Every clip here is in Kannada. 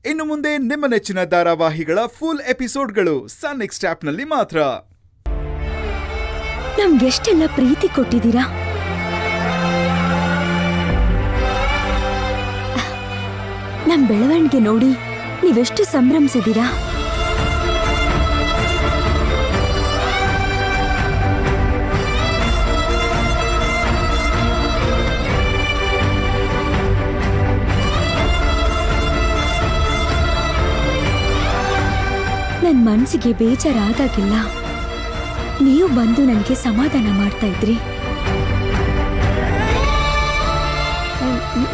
ಇನ್ನು ಮುಂದೆ ನಿಮ್ಮ ನೆಚ್ಚಿನ ಧಾರಾವಾಹಿಗಳ ಫುಲ್ ಎಪಿಸೋಡ್ಗಳು ಸನ್ ನೆಕ್ಸ್ಟ್ ಆಪ್ನಲ್ಲಿ ಮಾತ್ರ. ನಮ್ಗೆಷ್ಟೆಲ್ಲ ಪ್ರೀತಿ ಕೊಟ್ಟಿದ್ದೀರಾ. ನಮ್ ಬೆಳವಣಿಗೆ ನೋಡಿ ನೀವೆಷ್ಟು ಸಂಭ್ರಮಿಸಿದ್ದೀರಾ. ನನ್ ಮನ್ಸಿಗೆ ಬೇಜಾರಾದಾಗಿಲ್ಲ ನೀವು ಬಂದು ನನಗೆ ಸಮಾಧಾನ ಮಾಡ್ತಾ ಇದ್ರಿ.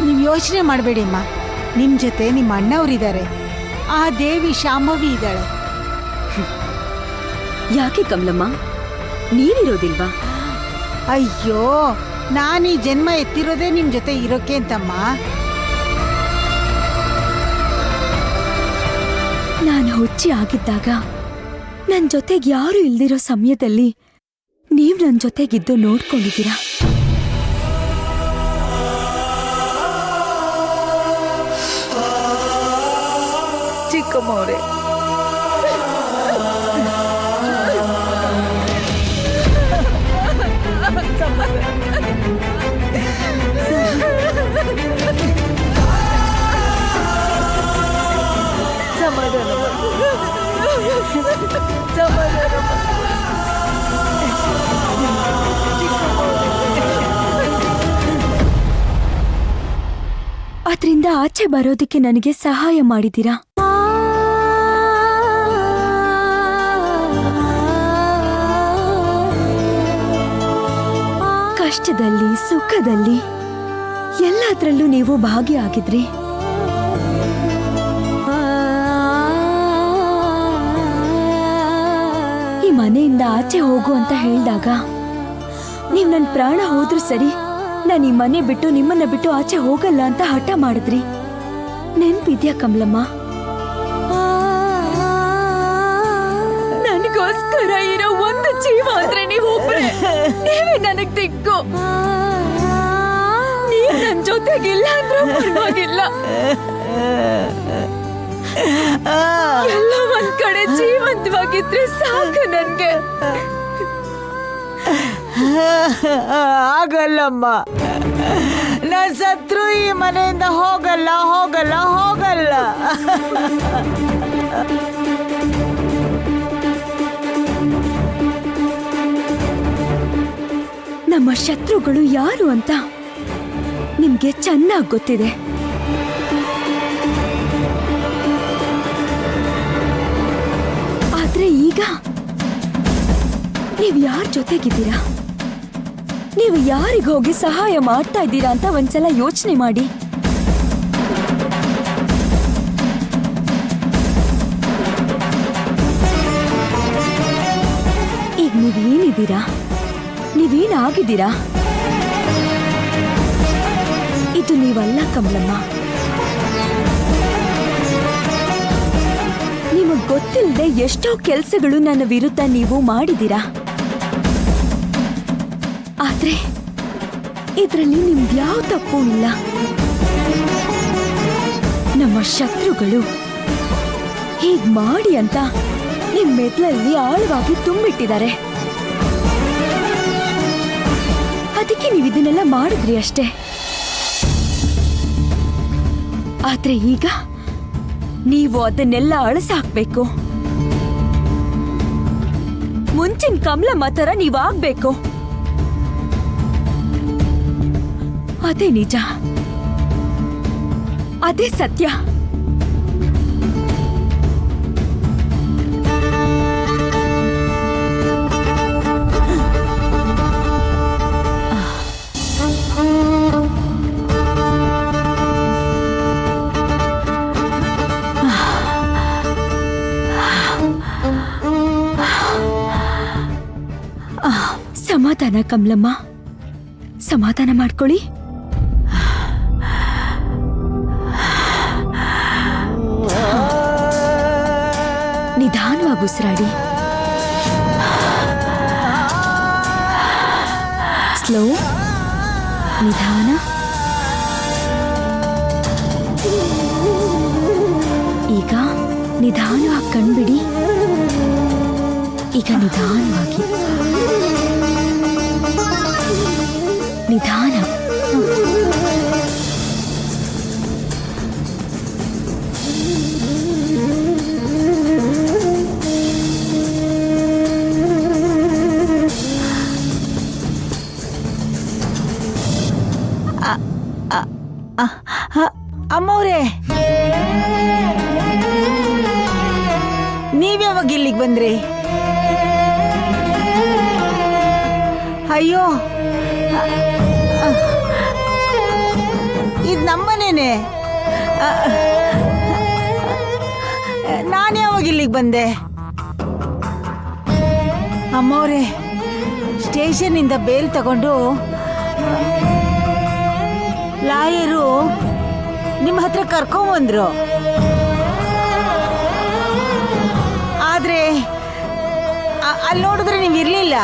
ನೀವು ಯೋಚನೆ ಮಾಡಬೇಡಿ ಅಮ್ಮ, ನಿಮ್ಮ ಜೊತೆ ನಿಮ್ಮ ಅಣ್ಣವರಿದ್ದಾರೆ, ಆ ದೇವಿ ಶಾಂಭವಿ ಇದ್ದಾಳೆ. ಯಾಕೆ ಕಮಲಮ್ಮ, ನೀವಿರೋದಿಲ್ವಾ? ಅಯ್ಯೋ, ನಾನೀ ಜನ್ಮ ಎತ್ತಿರೋದೇ ನಿಮ್ಮ ಜೊತೆ ಇರೋಕೆ ಅಂತಮ್ಮ. ನಾನು ಹುಚ್ಚಿ ಆಗಿದ್ದಾಗ ನನ್ ಜೊತೆಗೆ ಯಾರು ಇಲ್ದಿರೋ ಸಮಯದಲ್ಲಿ ನೀವ್ ನನ್ ಜೊತೆಗಿದ್ದು ನೋಡ್ಕೊಂಡಿದ್ದೀರಾ. ಚಿಕ್ಕಮ್ಮವ್ರೆ, ಅದ್ರಿಂದ ಆಚೆ ಬರೋದಕ್ಕೆ ನನಗೆ ಸಹಾಯ ಮಾಡಿದ್ದೀರಾ. ಕಷ್ಟದಲ್ಲಿ ಸುಖದಲ್ಲಿ ಎಲ್ಲದರಲ್ಲೂ ನೀವು ಭಾಗಿಯಾಗಿದ್ರಿ. ಈ ಮನೆಯಿಂದ ಆಚೆ ಹೋಗು ಅಂತ ಹೇಳಿದಾಗ ನೀವ್ ನನ್ ಪ್ರಾಣ ಹೋದ್ರೂ ಸರಿ, ನಾನು ಈ ಮನೆ ಬಿಟ್ಟು ನಿಮ್ಮನ್ನ ಬಿಟ್ಟು ಆಚೆ ಹೋಗಲ್ಲ ಅಂತ ಹಠ ಮಾಡಿದ್ರಿ. ನೆನ್ಪಿದ್ಯಾ ಕಮಲಮ್ಮ? ನನಗೋಸ್ಕರ ಇರೋ ಒಂದು ಜೀವ ಅಂದ್ರೆ ನೀವೊಬ್ರೆ. ನೀವೇ ನನಗ್ ದಿಕ್ಕು. ನೀವ್ ನನ್ ಜೊತೆಗಿಲ್ಲ ಅಂದ್ರೂ ಪರವಾಗಿಲ್ಲ. ಎಲ್ಲ ಒಂದ್ ಕಡೆ ಜೀವಂತವಾಗಿದ್ರೆ ಸಾಕು ನನ್ಗೆ. ಆಗಲ್ಲಮ್ಮ, ನಾನ್ ಸತ್ರು ಈ ಮನೆಯಿಂದ ಹೋಗಲ್ಲ ಹೋಗಲ್ಲ ಹೋಗಲ್ಲ. ನಮ್ಮ ಶತ್ರುಗಳು ಯಾರು ಅಂತ ನಿಮ್ಗೆ ಚೆನ್ನಾಗಿ ಗೊತ್ತಿದೆ. ಆದ್ರೆ ಈಗ ನೀವು ಯಾರ ಜೊತೆಗಿದ್ದೀರಾ, ನೀವು ಯಾರಿಗ ಹೋಗಿ ಸಹಾಯ ಮಾಡ್ತಾ ಇದ್ದೀರಾ ಅಂತ ಒಂದ್ಸಲ ಯೋಚನೆ ಮಾಡಿ. ಈಗ ನೀವೇನಿದ್ದೀರಾ, ನೀವೇನಾಗಿದ್ದೀರಾ, ಇದು ನೀವಲ್ಲ ಕಮಲಮ್ಮ. ನಿಮಗ್ ಗೊತ್ತಿಲ್ಲದೆ ಎಷ್ಟೋ ಕೆಲ್ಸಗಳು ನನ್ನ ವಿರುದ್ಧ ನೀವು ಮಾಡಿದ್ದೀರಾ. ಆದ್ರೆ ಇದ್ರಲ್ಲಿ ನಿಮ್ದ್ಯಾವ ತಪ್ಪು ಇಲ್ಲ. ನಮ್ಮ ಶತ್ರುಗಳು ಹೀಗ್ ಮಾಡಿ ಅಂತ ನಿಮ್ ಮೆದ್ಲಲ್ಲಿ ಆಳವಾಗಿ ತುಂಬಿಟ್ಟಿದ್ದಾರೆ. ಅದಕ್ಕೆ ನೀವು ಇದನ್ನೆಲ್ಲ ಮಾಡಿದ್ರಿ ಅಷ್ಟೇ. ಆದ್ರೆ ಈಗ ನೀವು ಅದನ್ನೆಲ್ಲ ಅಳಸಾಕ್ಬೇಕು. ಮುಂಚಿನ ಕಮಲಮ್ಮ ತರ ನೀವಾಗ್ಬೇಕು. ಅದೇ ನಿಜ, ಅದೇ ಸತ್ಯ. ಸಮಾಧಾನ ಕಮಲಮ್ಮ, ಸಮಾಧಾನ ಮಾಡ್ಕೊಳ್ಳಿ. ನಿಧಾನವಾಗಿ ಉಸಿರಾಡಿ. ಸ್ಲೋ, ನಿಧಾನ. ಈಗ ನಿಧಾನವಾಗಿ ಕಣ್ಬಿಡಿ. ಈಗ ನಿಧಾನವಾಗಿ, ನಿಧಾನ. ಅಮ್ಮವ್ರೆ, ನೀವ್ಯಾವಾಗ ಇಲ್ಲಿಗೆ ಬಂದ್ರಿ? ಅಯ್ಯೋ, ಇದು ನಮ್ಮನೇನೆ. ನಾನು ಯಾವಾಗ ಇಲ್ಲಿಗೆ ಬಂದೆ? ಅಮ್ಮವ್ರೆ, ಸ್ಟೇಷನ್ನಿಂದ ಬೇಲ್ ತಗೊಂಡು ಲಾಯರು ನಿಮ್ಮ ಹತ್ರ ಕರ್ಕೊಂಬಂದ್ರು. ಆದ್ರೆ ಅಲ್ಲಿ ನೋಡಿದ್ರೆ ನೀವು ಇರ್ಲಿಲ್ಲ.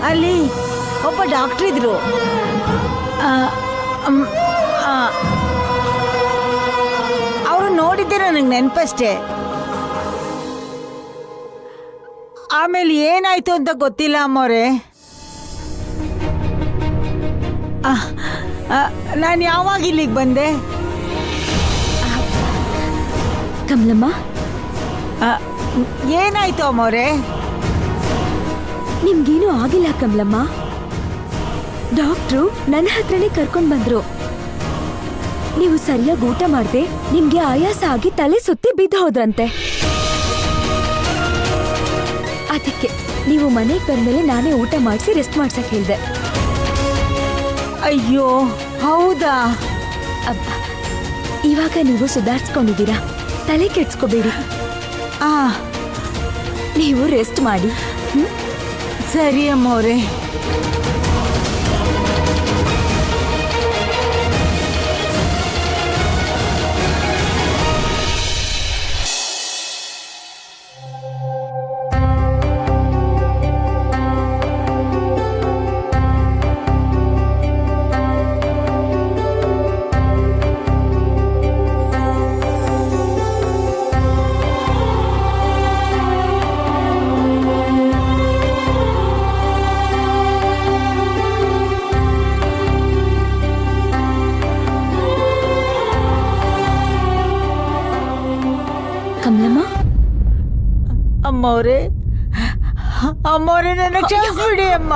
ಅಲ್ಲಿ ಒಬ್ಬ ಡಾಕ್ಟರ್ ಇದ್ರು. ಅವರು ನೋಡಿದ್ದೆ ನನಗೆ ನೆನಪಷ್ಟೇ. ಆಮೇಲೆ ಏನಾಯ್ತು ಅಂತ ಗೊತ್ತಿಲ್ಲ ಅಮ್ಮವ್ರೆ. ನಾನು ಯಾವಾಗ ಇಲ್ಲಿಗೆ ಬಂದೆ? ಕಮಲಮ್ಮ, ಏನಾಯ್ತು ಅಮ್ಮವ್ರೆ? ನಿಮ್ಗೇನು ಆಗಿಲ್ಲ ಕಮಲಮ್ಮ. ಡಾಕ್ಟ್ರು ನನ್ನ ಹತ್ರನೇ ಕರ್ಕೊಂಡ್ ಬಂದ್ರು. ನೀವು ಸರಿಯಾಗಿ ಊಟ ಮಾಡ್ದೆ ನಿಮ್ಗೆ ಆಯಾಸ ಆಗಿ ತಲೆ ಸುತ್ತಿ ಬಿದ್ದು ಹೋದ್ರಂತೆ. ಅದಕ್ಕೆ ನೀವು ಮನೆಗೆ ಬಂದ್ಮೇಲೆ ನಾನೇ ಊಟ ಮಾಡಿಸಿ ರೆಸ್ಟ್ ಮಾಡ್ಸಕ್ ಹೇಳ್ದೆ. ಅಯ್ಯೋ, ಹೌದಾ? ಇವಾಗ ನೀವು ಸುಧಾರಿಸ್ಕೊಂಡಿದ್ದೀರಾ, ತಲೆ ಕೆಡ್ಸ್ಕೋಬೇಡಿ. ನೀವು ರೆಸ್ಟ್ ಮಾಡಿ. ಸರಿ ಅಮ್ಮವ್ರೆ. ಕಮಲಮ್ಮ, ಅಮ್ಮವ್ರೆ, ಅಮ್ಮವ್ರೆ, ನನ್ನ ಕ್ಷಮಿಸ್ಬಿಡಿ ಅಮ್ಮ.